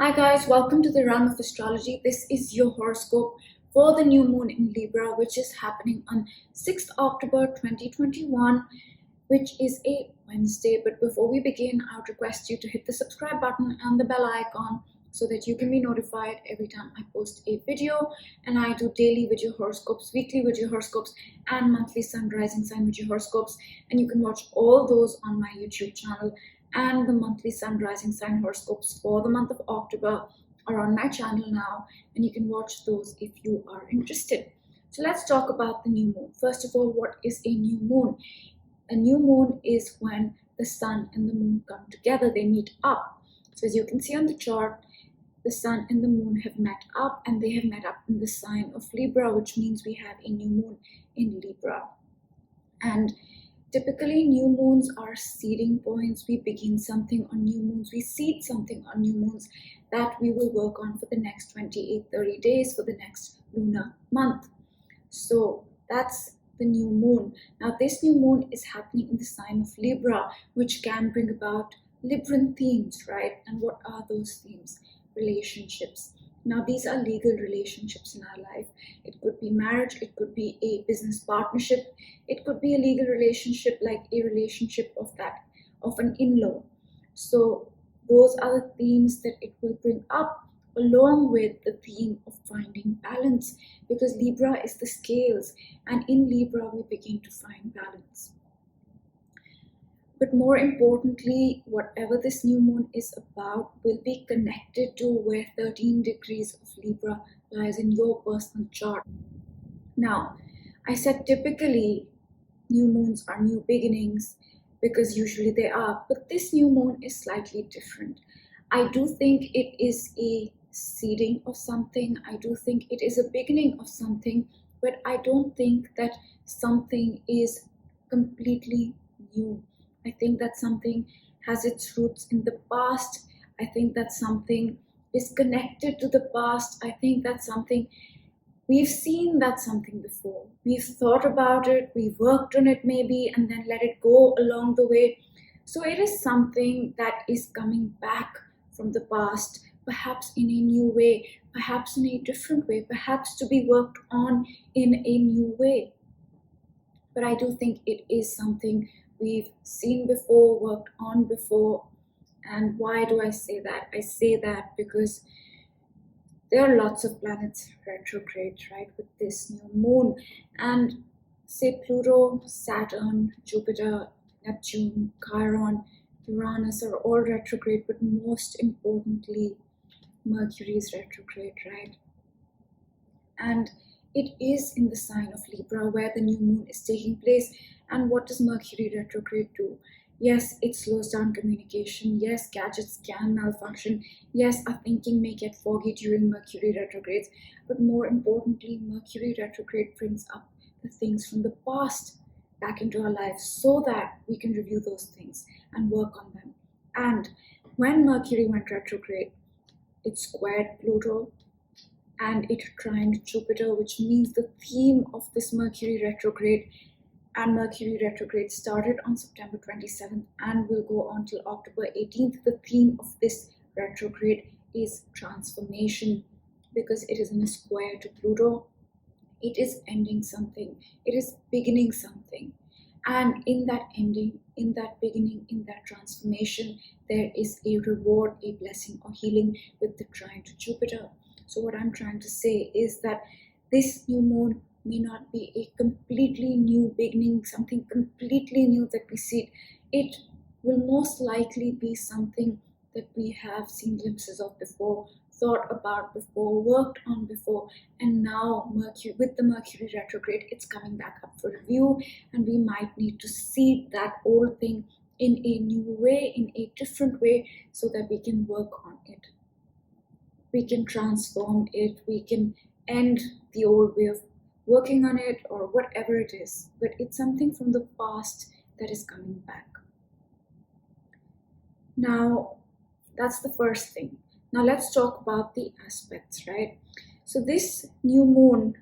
Hi guys, welcome to the realm of astrology. This is your horoscope for the new moon in Libra, which is happening on 6th October 2021, which is a Wednesday. But before we begin, I would request you to hit the subscribe button and the bell icon so that you can be notified every time I post a video. And I do daily video horoscopes, weekly video horoscopes, and monthly sun rising sign video horoscopes. And you can watch all those on my YouTube channel, and the monthly sun rising sign horoscopes for the month of October are on my channel now, and you can watch those if you are interested. So let's talk about the new moon. First of all, what is a new moon? A new moon is when the sun and the moon come together, they meet up. So as you can see on the chart, the sun and the moon have met up, and they have met up in the sign of Libra, which means we have a new moon in Libra. And typically, new moons are seeding points. We begin something on new moons. We seed something on new moons that we will work on for the next 28, 30 days for the next lunar month. So that's the new moon. Now, this new moon is happening in the sign of Libra, which can bring about Libran themes, right? And what are those themes? Relationships. Now, these are legal relationships in our life. It could be marriage, it could be a business partnership, it could be a legal relationship like a relationship of an in-law. So those are the themes that it will bring up, along with the theme of finding balance, because Libra is the scales, and in Libra we begin to find balance. But more importantly, whatever this new moon is about will be connected to where 13 degrees of Libra lies in your personal chart. Now, I said typically new moons are new beginnings, because usually they are, but this new moon is slightly different. I do think it is a seeding of something. I do think it is a beginning of something, but I don't think that something is completely new. I think that something has its roots in the past. I think that something is connected to the past. I think that something we've seen that something before. We've thought about it, we've worked on it maybe, and then let it go along the way. So it is something that is coming back from the past, perhaps in a new way, perhaps in a different way, perhaps to be worked on in a new way. But I do think it is something we've seen before, worked on before. And why do I say that? I say that because there are lots of planets retrograde, right, with this new moon. And say Pluto, Saturn, Jupiter, Neptune, Chiron, Uranus are all retrograde, but most importantly, Mercury is retrograde, right? And it is in the sign of Libra where the new moon is taking place. And what does Mercury retrograde do? Yes, it slows down communication. Yes, gadgets can malfunction. Yes, our thinking may get foggy during Mercury retrogrades. But more importantly, Mercury retrograde brings up the things from the past back into our lives so that we can review those things and work on them. And when Mercury went retrograde, it squared Pluto and it trined Jupiter, which means the theme of this Mercury retrograde. And Mercury retrograde started on September 27th and will go on till October 18th. The theme of this retrograde is transformation, because it is in a square to Pluto. It is ending something, it is beginning something. And in that ending, in that beginning, in that transformation, there is a reward, a blessing, or healing with the trine to Jupiter. So what I'm trying to say is that this new moon may not be a completely new beginning, something completely new that we see. It will most likely be something that we have seen glimpses of before, thought about before, worked on before, and now Mercury, with the Mercury retrograde, it's coming back up for review, and we might need to see that old thing in a new way, in a different way, so that we can work on it. We can transform it, we can end the old way of working on it, or whatever it is, but it's something from the past that is coming back. Now, that's the first thing. Now let's talk about the aspects, right? So this new moon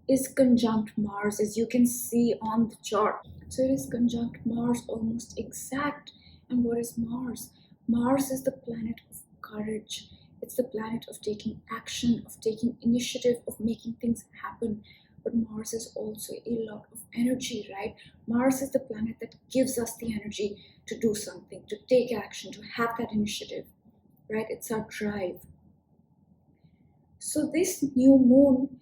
is conjunct Mars, as you can see on the chart. So it is conjunct Mars, almost exact. And what is Mars? Mars is the planet of courage. It's the planet of taking action, of taking initiative, of making things happen. But Mars is also a lot of energy, right? Mars is the planet that gives us the energy to do something, to take action, to have that initiative, right? It's our drive. So this new moon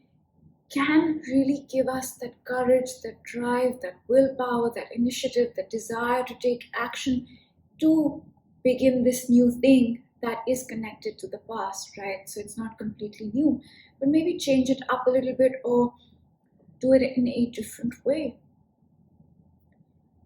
can really give us that courage, that drive, that willpower, that initiative, that desire to take action, to begin this new thing that is connected to the past, right? So it's not completely new, but maybe change it up a little bit or do it in a different way.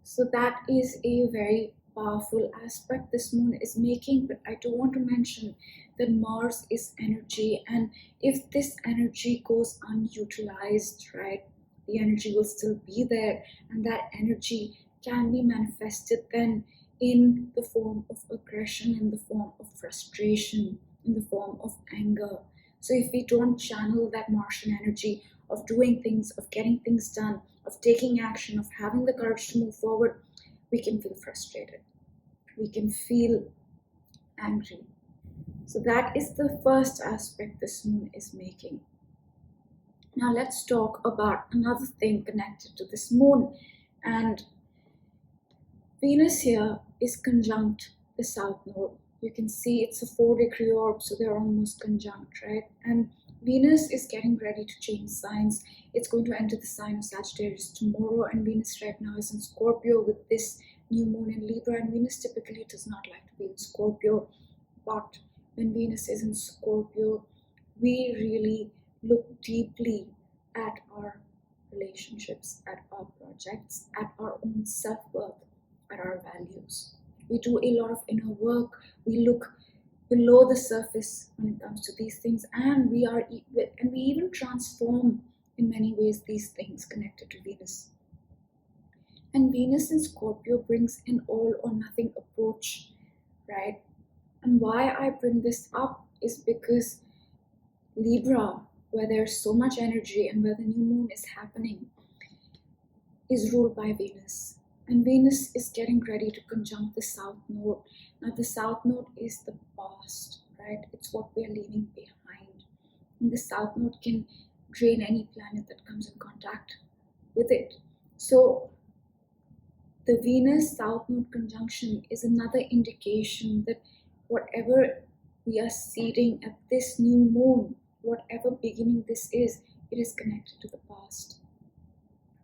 So that is a very powerful aspect this moon is making. But I do want to mention that Mars is energy, and if this energy goes unutilized, right, the energy will still be there, and that energy can be manifested then in the form of aggression, in the form of frustration, in the form of anger. So if we don't channel that Martian energy of doing things, of getting things done, of taking action, of having the courage to move forward, we can feel frustrated. We can feel angry. So that is the first aspect this moon is making. Now let's talk about another thing connected to this moon. And Venus here is conjunct the South Node. You can see it's a 4-degree orb, so they're almost conjunct, right? And Venus is getting ready to change signs. It's going to enter the sign of Sagittarius tomorrow, and Venus right now is in Scorpio with this new moon in Libra. And Venus typically does not like to be in Scorpio, but when Venus is in Scorpio, we really look deeply at our relationships, at our projects, at our own self-worth, at our values. We do a lot of inner work. We look below the surface when it comes to these things, and we even transform in many ways these things connected to Venus. And Venus in Scorpio brings an all or nothing approach, right? And why I bring this up is because Libra, where there's so much energy and where the new moon is happening, is ruled by Venus. And Venus is getting ready to conjunct the South Node. Now the South Node is the past, right? It's what we are leaving behind. And the South Node can drain any planet that comes in contact with it. So the Venus South Node conjunction is another indication that whatever we are seeding at this new moon, whatever beginning this is, it is connected to the past,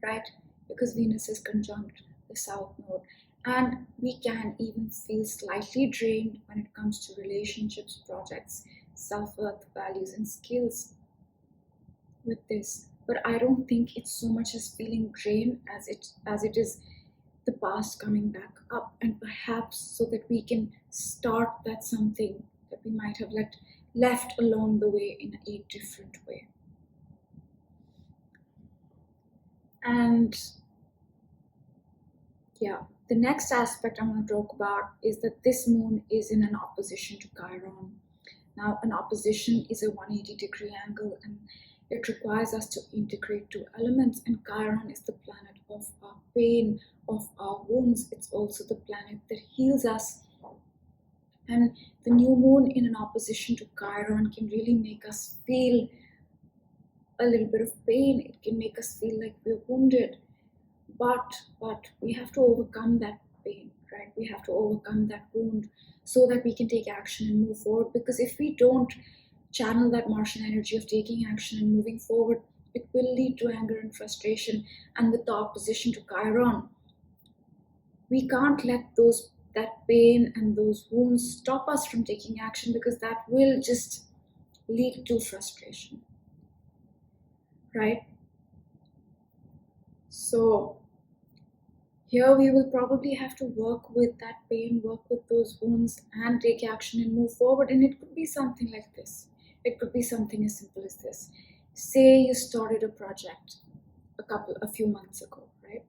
right? Because Venus is conjunct the South Node, and we can even feel slightly drained when it comes to relationships, projects, self-worth, values, and skills with this. But I don't think it's so much as feeling drained as it is the past coming back up, and perhaps so that we can start that something that we might have left along the way in a different way. And yeah, the next aspect I want to talk about is that this moon is in an opposition to Chiron. Now, an opposition is a 180-degree angle, and it requires us to integrate two elements, and Chiron is the planet of our pain, of our wounds. It's also the planet that heals us. And the new moon in an opposition to Chiron can really make us feel a little bit of pain. It can make us feel like we're wounded. But we have to overcome that pain, right? We have to overcome that wound so that we can take action and move forward. Because if we don't channel that Martian energy of taking action and moving forward, it will lead to anger and frustration. And with the opposition to Chiron, we can't let that pain and those wounds stop us from taking action, because that will just lead to frustration, right? So here we will probably have to work with that pain, work with those wounds, and take action and move forward. And it could be something like this. It could be something as simple as this. Say you started a project a few months ago, right?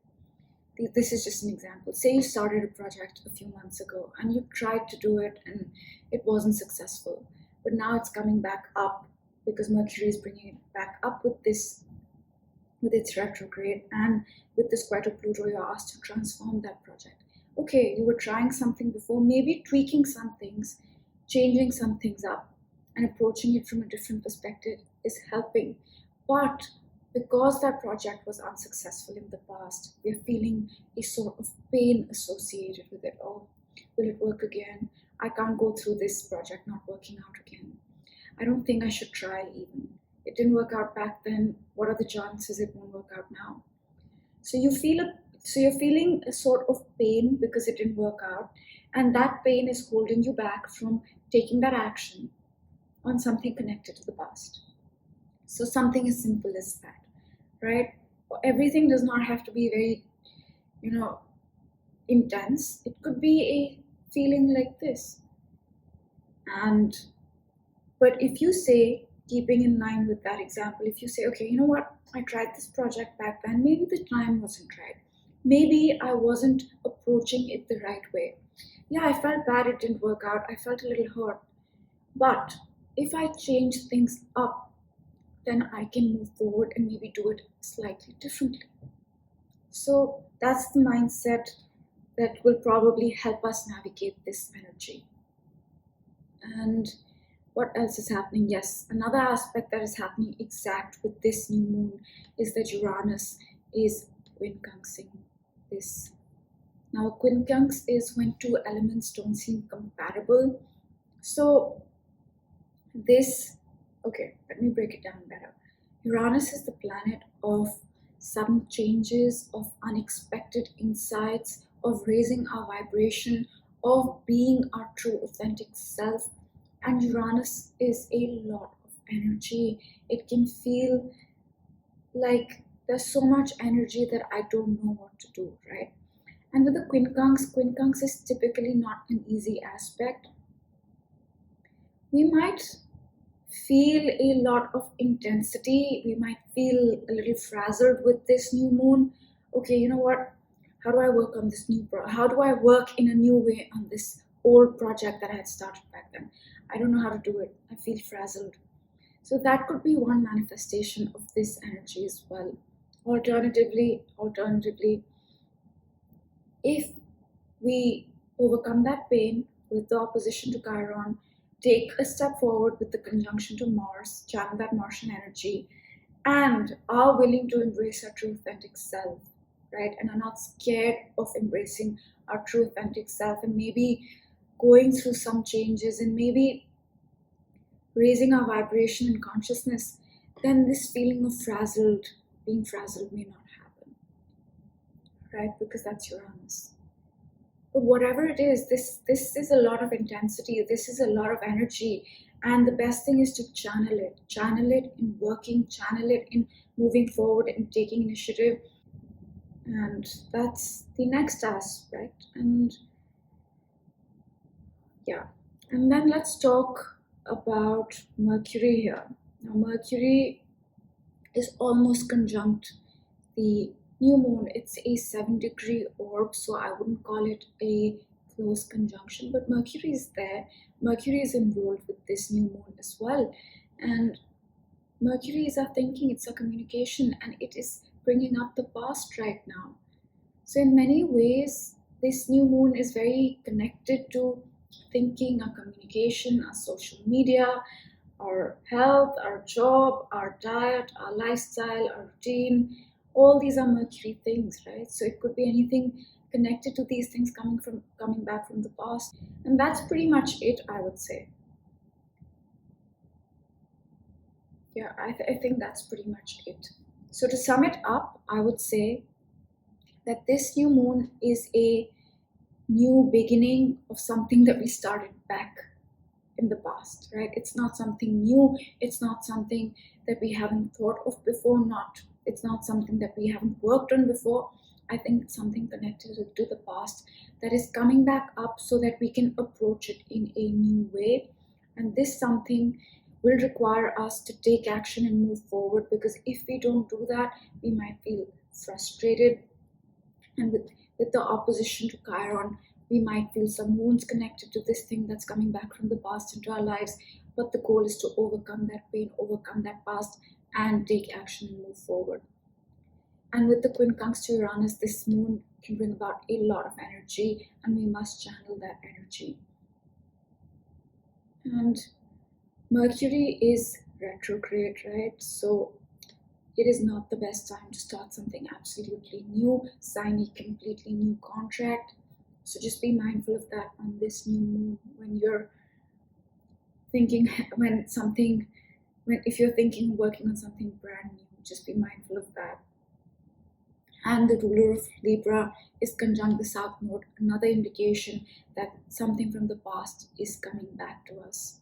This is just an example. Say you started a project a few months ago and you tried to do it and it wasn't successful. But now it's coming back up because Mercury is bringing it back up with its retrograde, and with the square to Pluto, you're asked to transform that project. Okay, you were trying something before, maybe tweaking some things, changing some things up, and approaching it from a different perspective is helping. But because that project was unsuccessful in the past, we're feeling a sort of pain associated with it. Oh, will it work again? I can't go through this project not working out again. I don't think I should try even. It didn't work out back then. What are the chances it won't work out now? So you're feeling a sort of pain because it didn't work out, and that pain is holding you back from taking that action on something connected to the past. So something as simple as that, right? Everything does not have to be very, intense. It could be a feeling like this. And but if you say, keeping in line with that example, if you say, okay, you know what, I tried this project back then, maybe the time wasn't right. Maybe I wasn't approaching it the right way. Yeah, I felt bad it didn't work out. I felt a little hurt. But if I change things up, then I can move forward and maybe do it slightly differently. So that's the mindset that will probably help us navigate this energy. And what else is happening? Yes, another aspect that is happening exact with this new moon is that Uranus is quincunxing this. Now, quincunx is when two elements don't seem compatible. So okay, let me break it down better. Uranus is the planet of sudden changes, of unexpected insights, of raising our vibration, of being our true authentic self. And Uranus is a lot of energy. It can feel like there's so much energy that I don't know what to do, right? And with the quincunx is typically not an easy aspect. We might feel a lot of intensity. We might feel a little frazzled with this new moon. Okay, you know what? How do I work on this how do I work in a new way on this old project that I had started back then? I don't know how to do it. I feel frazzled. So that could be one manifestation of this energy as well. Alternatively, if we overcome that pain with the opposition to Chiron, take a step forward with the conjunction to Mars, channel that Martian energy, and are willing to embrace our true authentic self, right? And are not scared of embracing our true authentic self, and maybe going through some changes and maybe raising our vibration and consciousness, then this feeling of being frazzled may not happen, right? Because that's Uranus. But whatever it is, this is a lot of intensity, this is a lot of energy, and the best thing is to channel it in working, channel it in moving forward and taking initiative. And that's the next aspect. And yeah, and then let's talk about Mercury here. Now, Mercury is almost conjunct the new moon. It's a 7-degree orb, so I wouldn't call it a close conjunction, but Mercury is there. Mercury is involved with this new moon as well. And Mercury is our thinking, it's our communication, and it is bringing up the past right now. So in many ways, this new moon is very connected to thinking, our communication, our social media, our health, our job, our diet, our lifestyle, our routine. All these are Mercury things, right? So it could be anything connected to these things coming back from the past. And that's pretty much it, I would say. Yeah, I think that's pretty much it. So to sum it up, I would say that this new moon is a new beginning of something that we started back in the past, right? It's not something new. It's not something that we haven't thought of before. It's not something that we haven't worked on before. I think it's something connected to the past that is coming back up so that we can approach it in a new way. And this something will require us to take action and move forward, because if we don't do that, we might feel frustrated. And with the opposition to Chiron, we might feel some wounds connected to this thing that's coming back from the past into our lives. But the goal is to overcome that pain, overcome that past, and take action and move forward. And with the quincunx to Uranus, this moon can bring about a lot of energy, and we must channel that energy. And Mercury is retrograde, right? So it is not the best time to start something absolutely new, sign a completely new contract. So just be mindful of that on this new moon when you're thinking, if you're thinking working on something brand new, just be mindful of that. And the ruler of Libra is conjunct the South Node, another indication that something from the past is coming back to us.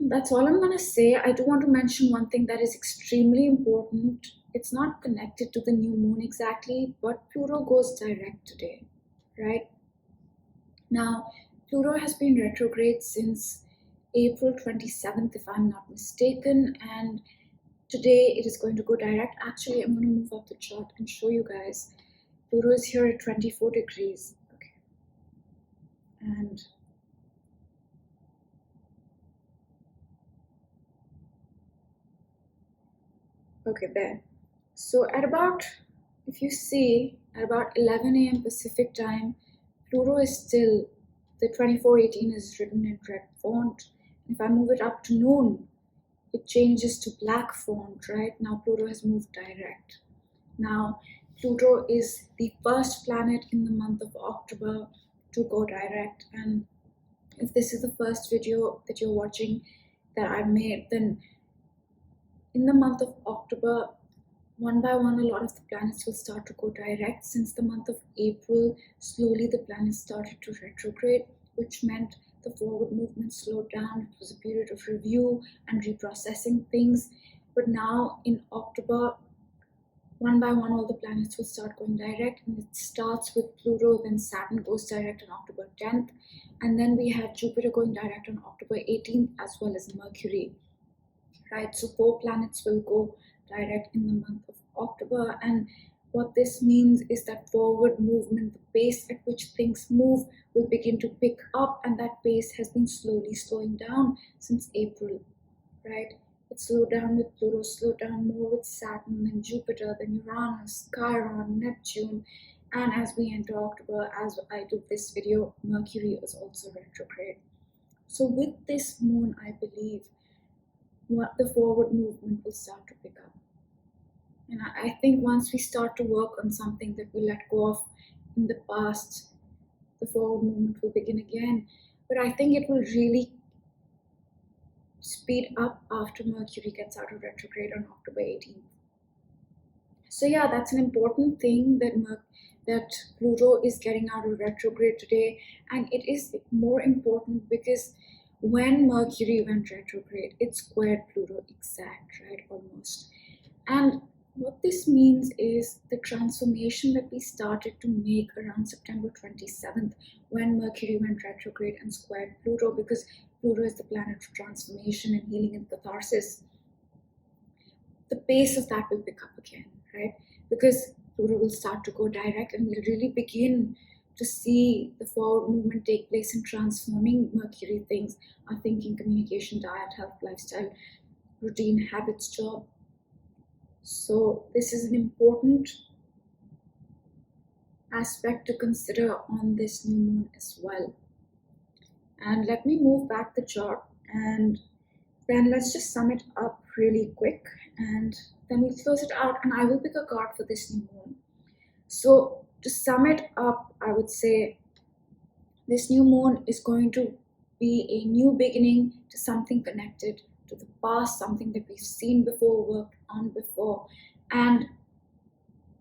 That's all I'm going to say. I do want to mention one thing that is extremely important. It's not connected to the new moon exactly, but Pluto goes direct today, right? Now, Pluto has been retrograde since April 27th, if I'm not mistaken, and today it is going to go direct. Actually, I'm going to move up the chart and show you guys. Pluto is here at 24 degrees. Okay. And okay, there. So at about, if you see, at about 11 a.m. Pacific time, Pluto is still, the 2418 is written in red font. If I move it up to noon, it changes to black font, right? Now Pluto has moved direct. Now, Pluto is the first planet in the month of October to go direct. And if this is the first video that you're watching that I made, then in the month of October, one by one, a lot of the planets will start to go direct. Since the month of April, slowly the planets started to retrograde, which meant the forward movement slowed down. It was a period of review and reprocessing things. But now in October, one by one, all the planets will start going direct, and it starts with Pluto, then Saturn goes direct on October 10th, and then we have Jupiter going direct on October 18th, as well as Mercury, right? So 4 planets will go direct in the month of October, and what this means is that forward movement, the pace at which things move, will begin to pick up, and that pace has been slowly slowing down since April, right? It slowed down with Pluto, slowed down more with Saturn, then Jupiter, then Uranus, Chiron, Neptune, and as we enter October, as I do this video, Mercury is also retrograde. So with this moon, I believe the forward movement will start to pick up. And I think once we start to work on something that we let go of in the past, the forward movement will begin again. But I think it will really speed up after Mercury gets out of retrograde on October 18th. So yeah, that's an important thing that Pluto is getting out of retrograde today, and it is more important because when Mercury went retrograde, it squared Pluto exact, right, almost. And what this means is the transformation that we started to make around September 27th when Mercury went retrograde and squared Pluto, because Pluto is the planet of transformation and healing and catharsis. The pace of that will pick up again, right? Because Pluto will start to go direct, and we'll really begin to see the forward movement take place in transforming Mercury things, our thinking, communication, diet, health, lifestyle, routine, habits, job. So this is an important aspect to consider on this new moon as well. And let me move back the chart, and then let's just sum it up really quick, and then we'll close it out, and I will pick a card for this new moon. So to sum it up, I would say this new moon is going to be a new beginning to something connected to the past, something that we've seen before, worked on before, and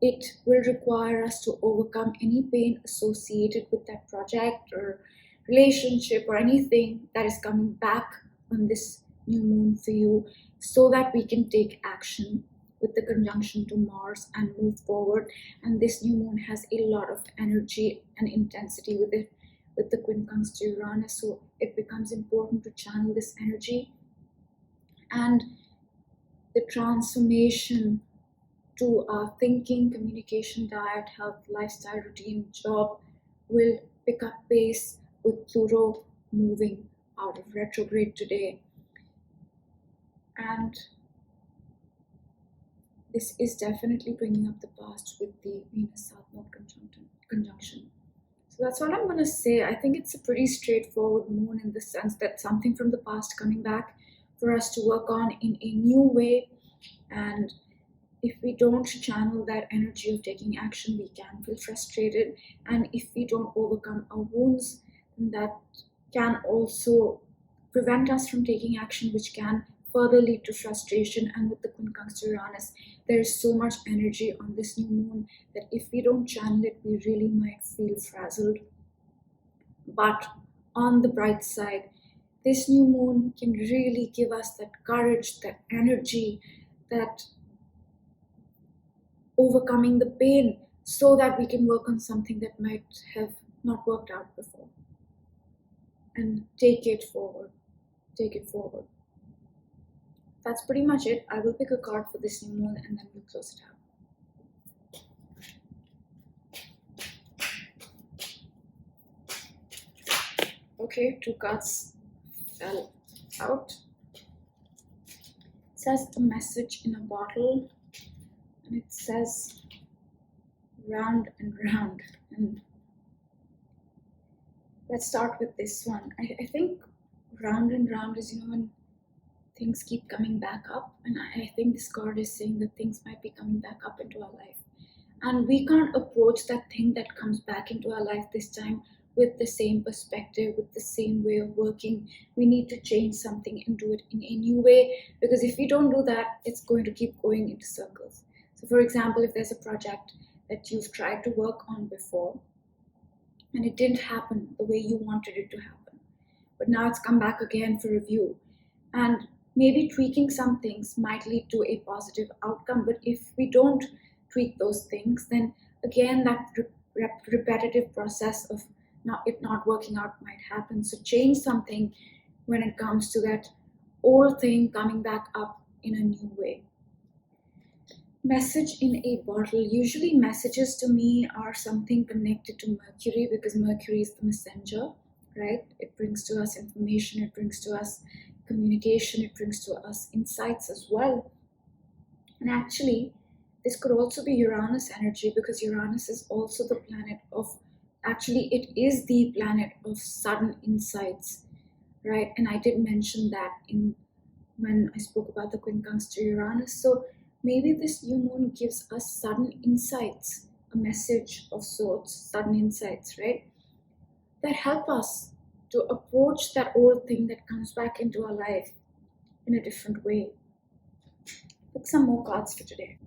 it will require us to overcome any pain associated with that project or relationship or anything that is coming back on this new moon for you, so that we can take action with the conjunction to Mars and move forward. And this new moon has a lot of energy and intensity with it, with the quincunx to Uranus, so it becomes important to channel this energy. And the transformation to our thinking, communication, diet, health, lifestyle, routine, job will pick up pace with Pluto moving out of retrograde today. And this is definitely bringing up the past with the Venus South Node conjunction. So that's all I'm going to say. I think it's a pretty straightforward moon in the sense that something from the past coming back for us to work on in a new way. And if we don't channel that energy of taking action, we can feel frustrated. And if we don't overcome our wounds, then that can also prevent us from taking action, which can further lead to frustration. And with the quincunx to Uranus, there is so much energy on this new moon that if we don't channel it, we really might feel frazzled. But on the bright side, this new moon can really give us that courage, that energy, that overcoming the pain, so that we can work on something that might have not worked out before and take it forward. That's pretty much it. I will pick a card for this new moon and then we'll close it out. Okay, 2 cards fell out. It says a message in a bottle, and it says round and round. And let's start with this one. I think round and round is, when things keep coming back up, and I think this card is saying that things might be coming back up into our life, and we can't approach that thing that comes back into our life this time with the same perspective, with the same way of working. We need to change something and do it in a new way, because if we don't do that, it's going to keep going into circles. So for example, if there's a project that you've tried to work on before and it didn't happen the way you wanted it to happen, but now it's come back again for review, and maybe tweaking some things might lead to a positive outcome. But if we don't tweak those things, then again that repetitive process of it not working out might happen. So change something when it comes to that old thing coming back up in a new way. Message in a bottle. Usually messages to me are something connected to Mercury, because Mercury is the messenger, right? It brings to us information, it brings to us communication, it brings to us insights as well. And actually, this could also be Uranus energy, because Uranus is also the planet of, actually it is the planet of sudden insights, right? And I did mention that when I spoke about the quincunx to Uranus. So maybe this new moon gives us sudden insights, a message of sorts, sudden insights, right? That help us to approach that old thing that comes back into our life in a different way. Pick some more cards for today.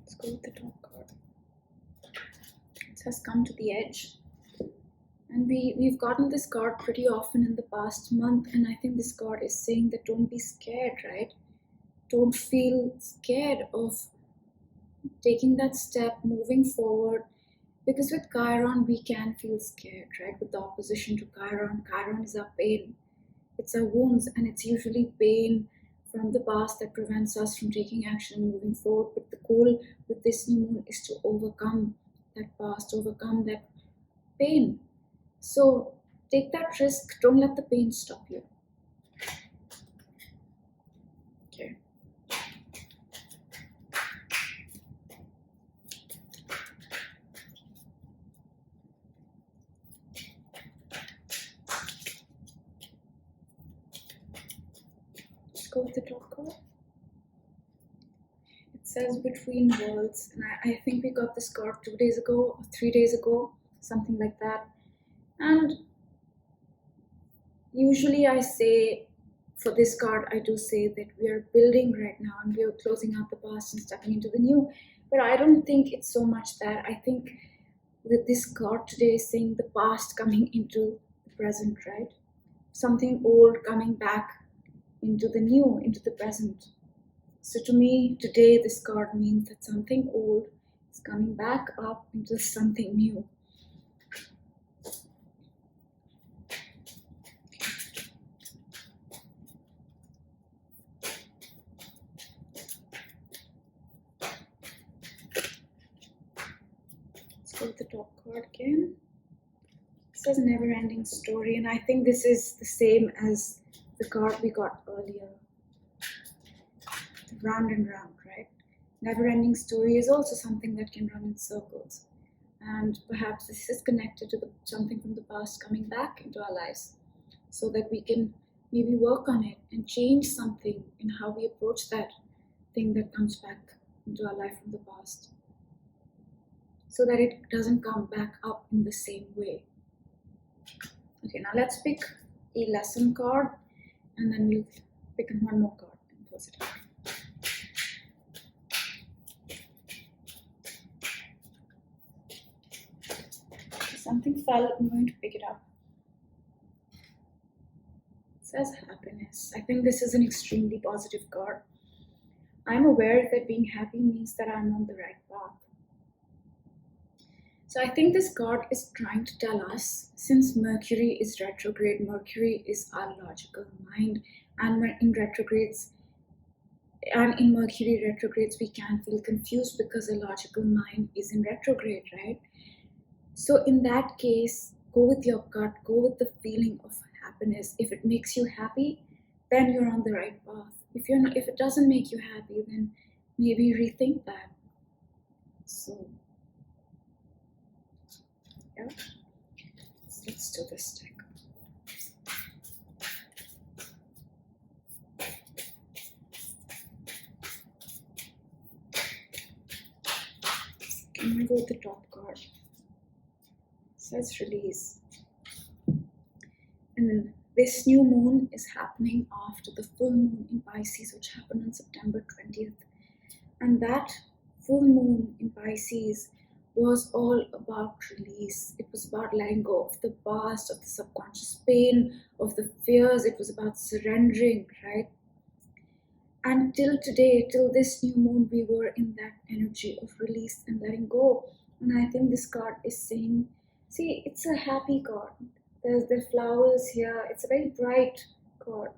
Let's go with the top card. It says come to the edge. And we've gotten this card pretty often in the past month, and I think this card is saying that don't be scared, right? Don't feel scared of taking that step, moving forward, because with Chiron we can feel scared, right? With the opposition to Chiron, Chiron is our pain, it's our wounds, and it's usually pain from the past that prevents us from taking action and moving forward. But the goal with this new moon is to overcome that past, overcome that pain. So take that risk, don't let the pain stop you. Okay. Let's go with the top card. It says between worlds, and I think we got this card 2 days ago or 3 days ago, something like that. And usually I say, for this card, I do say that we are building right now and we are closing out the past and stepping into the new. But I don't think it's so much that. I think with this card today saying the past coming into the present, right? Something old coming back into the new, into the present. So to me, today this card means that something old is coming back up into something new. With the top card again. It says never-ending story, and I think this is the same as the card we got earlier. round and round, right? Never-ending story is also something that can run in circles. And perhaps this is connected to something from the past coming back into our lives, so that we can maybe work on it and change something in how we approach that thing that comes back into our life from the past, so that it doesn't come back up in the same way. Okay, now let's pick a lesson card, and then we'll pick one more card and close it out. Something fell, I'm going to pick it up. It says happiness. I think this is an extremely positive card. I'm aware that being happy means that I'm on the right path. So I think this card is trying to tell us, since Mercury is retrograde, Mercury is our logical mind, and in retrogrades, and in Mercury retrogrades, we can feel confused because a logical mind is in retrograde, right? So in that case, go with your gut, go with the feeling of happiness. If it makes you happy, then you're on the right path. If it doesn't make you happy, then maybe rethink that. So yeah, let's do this deck. I'm gonna go with the top card. It says release. And this new moon is happening after the full moon in Pisces, which happened on September 20th. And that full moon in Pisces was all about release. It was about letting go of the past, of the subconscious pain, of the fears. It was about surrendering, right? And till today, till this new moon, we were in that energy of release and letting go. And I think this card is saying, see, it's a happy card. There's the flowers here. It's a very bright card.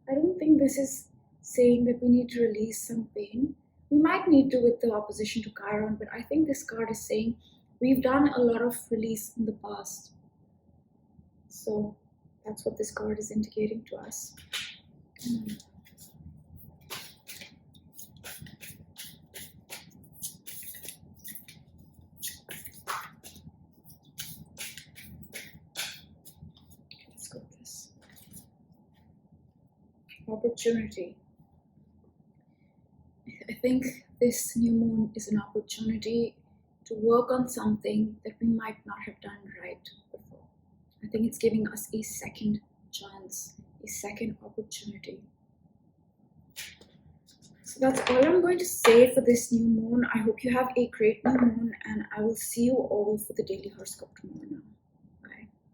I don't think this is saying that we need to release some pain. We might need to with the opposition to Chiron, but I think this card is saying we've done a lot of release in the past. So that's what this card is indicating to us. Let's go with this. Opportunity. I think this new moon is an opportunity to work on something that we might not have done right before. I think it's giving us a second chance, a second opportunity. So that's all I'm going to say for this new moon. I hope you have a great new moon, and I will see you all for the daily horoscope tomorrow.